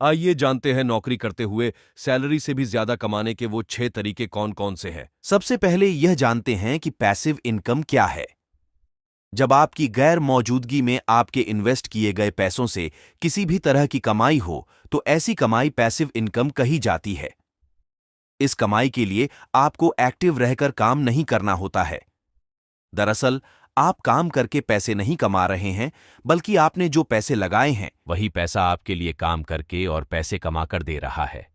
आइए जानते हैं नौकरी करते हुए सैलरी से भी ज्यादा कमाने के वो 6 तरीके कौन कौन से हैं। सबसे पहले यह जानते हैं कि पैसिव इनकम क्या है। जब आपकी गैर मौजूदगी में आपके इन्वेस्ट किए गए पैसों से किसी भी तरह की कमाई हो, तो ऐसी कमाई पैसिव इनकम कही जाती है। इस कमाई के लिए आपको एक्टिव रहकर काम नहीं करना होता है। दरअसल आप काम करके पैसे नहीं कमा रहे हैं, बल्कि आपने जो पैसे लगाए हैं वही पैसा आपके लिए काम करके और पैसे कमाकर दे रहा है।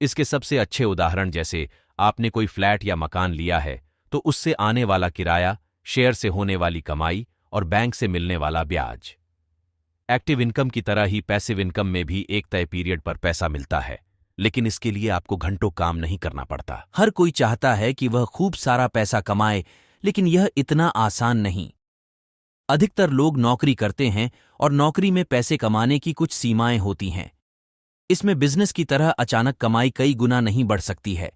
इसके सबसे अच्छे उदाहरण जैसे आपने कोई फ्लैट या मकान लिया है तो उससे आने वाला किराया, शेयर से होने वाली कमाई और बैंक से मिलने वाला ब्याज। एक्टिव इनकम की तरह ही पैसिव इनकम में भी एक तय पीरियड पर पैसा मिलता है, लेकिन इसके लिए आपको घंटों काम नहीं करना पड़ता। हर कोई चाहता है कि वह खूब सारा पैसा कमाए, लेकिन यह इतना आसान नहीं। अधिकतर लोग नौकरी करते हैं और नौकरी में पैसे कमाने की कुछ सीमाएं होती हैं। इसमें बिजनेस की तरह अचानक कमाई कई गुना नहीं बढ़ सकती है।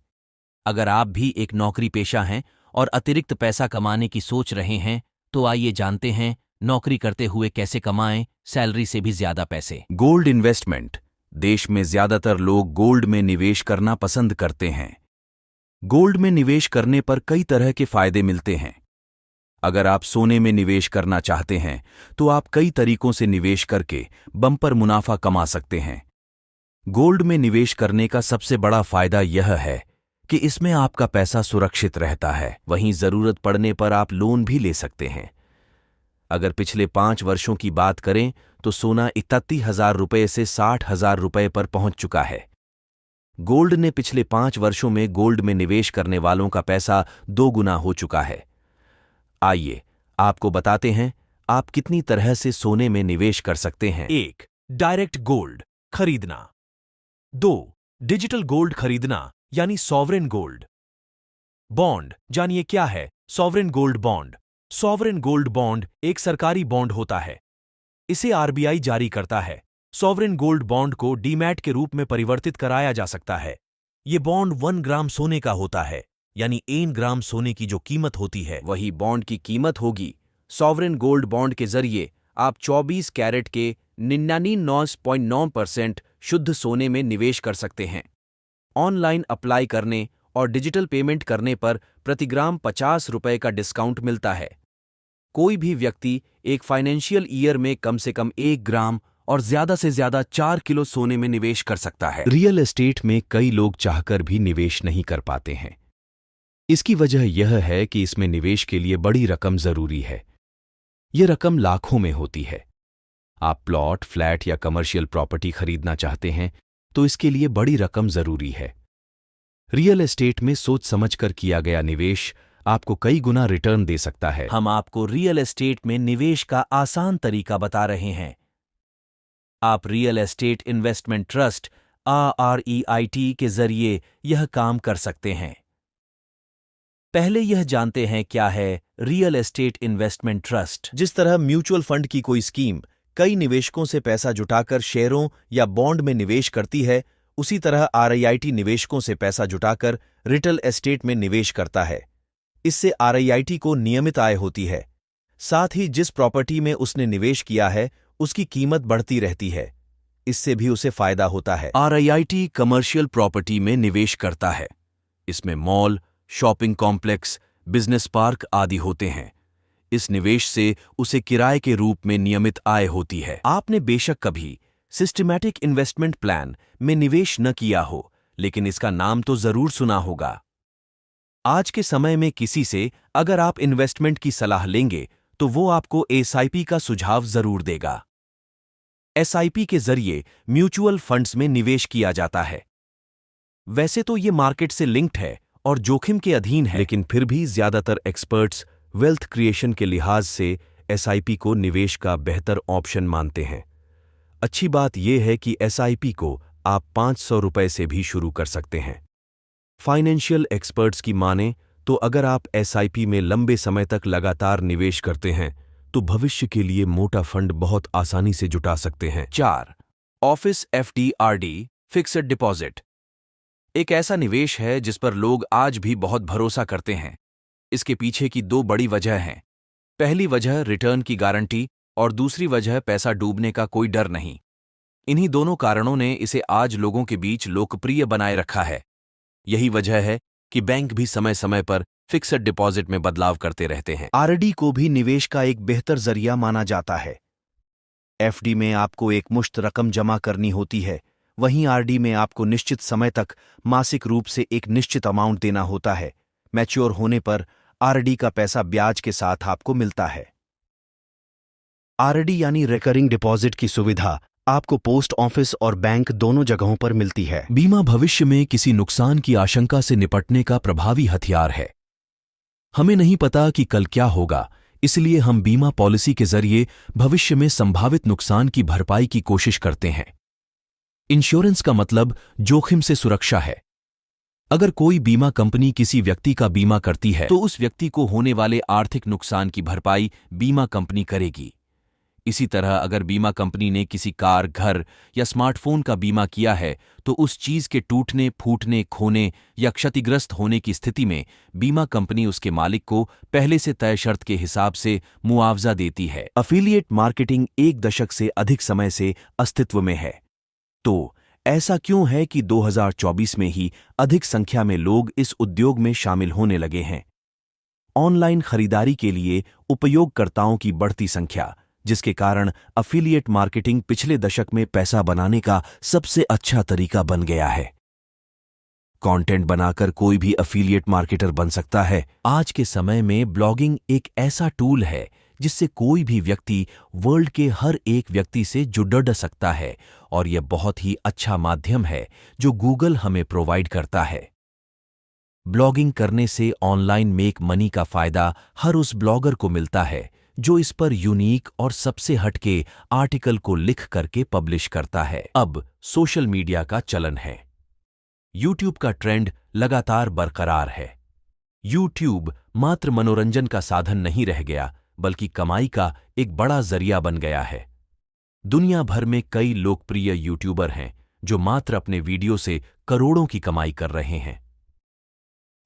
अगर आप भी एक नौकरी पेशा हैं और अतिरिक्त पैसा कमाने की सोच रहे हैं, तो आइए जानते हैं नौकरी करते हुए कैसे कमाएं सैलरी से भी ज्यादा पैसे। Gold investment. देश में ज्यादातर लोग गोल्ड में निवेश करना पसंद करते हैं। गोल्ड में निवेश करने पर कई तरह के फायदे मिलते हैं। अगर आप सोने में निवेश करना चाहते हैं, तो आप कई तरीकों से निवेश करके बम्पर मुनाफा कमा सकते हैं। गोल्ड में निवेश करने का सबसे बड़ा फायदा यह है कि इसमें आपका पैसा सुरक्षित रहता है। वहीं जरूरत पड़ने पर आप लोन भी ले सकते हैं। अगर पिछले 5 वर्षों की बात करें तो सोना 31,000 रुपये से 60,000 रुपये पर पहुंच चुका है। गोल्ड ने पिछले 5 वर्षों में गोल्ड में निवेश करने वालों का पैसा 2 गुना हो चुका है। आइए आपको बताते हैं आप कितनी तरह से सोने में निवेश कर सकते हैं। 1. डायरेक्ट गोल्ड खरीदना। 2. डिजिटल गोल्ड खरीदना यानी सॉवरेन गोल्ड। बॉन्ड जानिए क्या है sovereign gold bond. Sovereign gold bond एक सरकारी बॉन्ड होता है। इसे आरबीआई जारी करता है। सॉवरेन गोल्ड बॉन्ड को डीमैट के रूप में परिवर्तित कराया जा सकता है। ये बॉन्ड 1 ग्राम सोने का होता है, यानी 1 ग्राम सोने की जो कीमत होती है वही बॉन्ड की कीमत होगी। सॉवरेन गोल्ड बॉन्ड के जरिए आप 24 कैरेट के 99.9% शुद्ध सोने में निवेश कर सकते हैं। ऑनलाइन अप्लाई करने और डिजिटल पेमेंट करने पर प्रति ग्राम 50 रुपये का डिस्काउंट मिलता है। कोई भी व्यक्ति एक फाइनेंशियल ईयर में कम से कम 1 ग्राम और ज्यादा से ज्यादा 4 किलो सोने में निवेश कर सकता है। रियल एस्टेट में कई लोग चाहकर भी निवेश नहीं कर पाते हैं। इसकी वजह यह है कि इसमें निवेश के लिए बड़ी रकम जरूरी है। यह रकम लाखों में होती है। आप प्लॉट, फ्लैट या कमर्शियल प्रॉपर्टी खरीदना चाहते हैं तो इसके लिए बड़ी रकम जरूरी है। रियल एस्टेट में सोच समझकर किया गया निवेश आपको कई गुना रिटर्न दे सकता है। हम आपको रियल एस्टेट में निवेश का आसान तरीका बता रहे हैं। आप real estate investment trust RREIT के जरिए यह काम कर सकते हैं। पहले यह जानते हैं क्या है रियल एस्टेट इन्वेस्टमेंट ट्रस्ट। जिस तरह म्यूचुअल फंड की कोई स्कीम कई निवेशकों से पैसा जुटाकर शेयरों या बॉन्ड में निवेश करती है, उसी तरह RIIT निवेशकों से पैसा जुटाकर रियल एस्टेट में निवेश करता है। इससे RIIT को नियमित आय होती है। साथ ही जिस प्रॉपर्टी में उसने निवेश किया है उसकी कीमत बढ़ती रहती है। इससे भी उसे फायदा होता है। RIIT कमर्शियल प्रॉपर्टी में निवेश करता है। इसमें mall, shopping complex, business park आदि होते हैं। इस निवेश से उसे किराए के रूप में नियमित आय होती है। आपने बेशक कभी सिस्टमैटिक इन्वेस्टमेंट प्लान में निवेश न किया हो, लेकिन इसका नाम तो जरूर सुना होगा। आज के समय में किसी से अगर आप इन्वेस्टमेंट की सलाह लेंगे तो वो आपको SIP का सुझाव जरूर देगा। SIP के जरिए म्यूचुअल फंड्स में निवेश किया जाता है। वैसे तो ये मार्केट से लिंक्ड है और जोखिम के अधीन है, लेकिन फिर भी ज्यादातर एक्सपर्ट्स वेल्थ क्रिएशन के लिहाज से SIP को निवेश का बेहतर ऑप्शन मानते हैं। अच्छी बात यह है कि SIP को आप 500 रुपये से भी शुरू कर सकते हैं। फाइनेंशियल एक्सपर्ट्स की माने तो अगर आप SIP में लंबे समय तक लगातार निवेश करते हैं तो भविष्य के लिए मोटा फंड बहुत आसानी से जुटा सकते हैं। 4. Office FD RD fixed deposit एक ऐसा निवेश है जिस पर लोग आज भी बहुत भरोसा करते हैं। इसके पीछे की 2 बड़ी वजह हैं। पहली वजह रिटर्न की गारंटी और दूसरी वजह पैसा डूबने का कोई डर नहीं। इन्हीं दोनों कारणों ने इसे आज लोगों के बीच लोकप्रिय बनाए रखा है। यही वजह है कि बैंक भी समय समय पर फिक्स्ड डिपॉजिट में बदलाव करते रहते हैं। आरडी को भी निवेश का एक बेहतर जरिया माना जाता है। एफडी में आपको एक मुश्त रकम जमा करनी होती है, वहीं आरडी में आपको निश्चित समय तक मासिक रूप से एक निश्चित अमाउंट देना होता है। मैच्योर होने पर आरडी का पैसा ब्याज के साथ आपको मिलता है। आरडी यानी रिकरिंग डिपॉजिट की सुविधा आपको पोस्ट ऑफिस और बैंक दोनों जगहों पर मिलती है। बीमा भविष्य में किसी नुकसान की आशंका से निपटने का प्रभावी हथियार है। हमें नहीं पता कि कल क्या होगा, इसलिए हम बीमा पॉलिसी के जरिए भविष्य में संभावित नुकसान की भरपाई की कोशिश करते हैं। इंश्योरेंस का मतलब जोखिम से सुरक्षा है। अगर कोई बीमा कंपनी किसी व्यक्ति का बीमा करती है तो उस व्यक्ति को होने वाले आर्थिक नुकसान की भरपाई बीमा कंपनी करेगी। इसी तरह अगर बीमा कंपनी ने किसी कार, घर या स्मार्टफोन का बीमा किया है तो उस चीज के टूटने, फूटने, खोने या क्षतिग्रस्त होने की स्थिति में बीमा कंपनी उसके मालिक को पहले से तय शर्त के हिसाब से मुआवजा देती है। एफिलिएट मार्केटिंग 1 दशक से अधिक समय से अस्तित्व में है। तो ऐसा क्यों है कि 2024 में ही अधिक संख्या में लोग इस उद्योग में शामिल होने लगे हैं? ऑनलाइन खरीदारी के लिए उपयोगकर्ताओं की बढ़ती संख्या, जिसके कारण एफिलिएट मार्केटिंग पिछले दशक में पैसा बनाने का सबसे अच्छा तरीका बन गया है। कंटेंट बनाकर कोई भी एफिलिएट मार्केटर बन सकता है। आज के समय में ब्लॉगिंग एक ऐसा टूल है जिससे कोई भी व्यक्ति वर्ल्ड के हर एक व्यक्ति से जुड़ सकता है, और यह बहुत ही अच्छा माध्यम है जो गूगल हमें प्रोवाइड करता है। ब्लॉगिंग करने से ऑनलाइन मेक मनी का फायदा हर उस ब्लॉगर को मिलता है जो इस पर यूनिक और सबसे हटके आर्टिकल को लिख करके पब्लिश करता है। अब सोशल मीडिया का चलन है। यूट्यूब का ट्रेंड लगातार बरकरार है। यूट्यूब मात्र मनोरंजन का साधन नहीं रह गया, बल्कि कमाई का एक बड़ा जरिया बन गया है। दुनिया भर में कई लोकप्रिय यूट्यूबर हैं जो मात्र अपने वीडियो से करोड़ों की कमाई कर रहे हैं।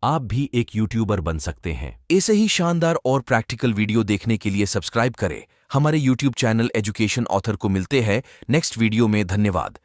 आप भी एक यूट्यूबर बन सकते हैं। ऐसे ही शानदार और प्रैक्टिकल वीडियो देखने के लिए सब्सक्राइब करें हमारे यूट्यूब चैनल एजुकेशन ऑथर को। मिलते हैं नेक्स्ट वीडियो में। धन्यवाद।